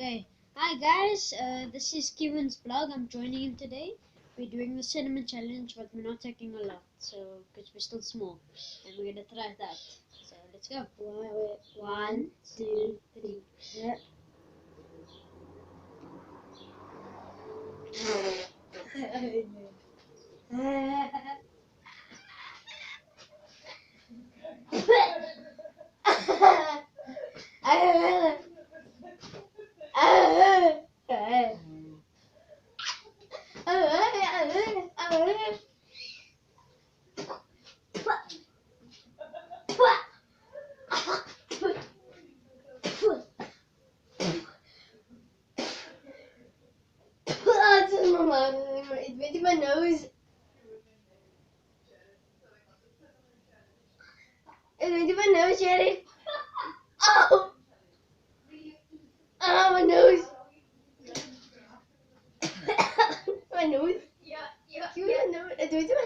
Okay. Hi guys, this is Kevin's blog. I'm joining in today. We're doing the cinnamon challenge, but we're not taking a lot, so because we're still small, and we're gonna try that. So let's go. One, two, three. It went in my nose. It went in my nose, Sherry. Oh! Oh, my nose. My nose. Yeah. It went in my nose.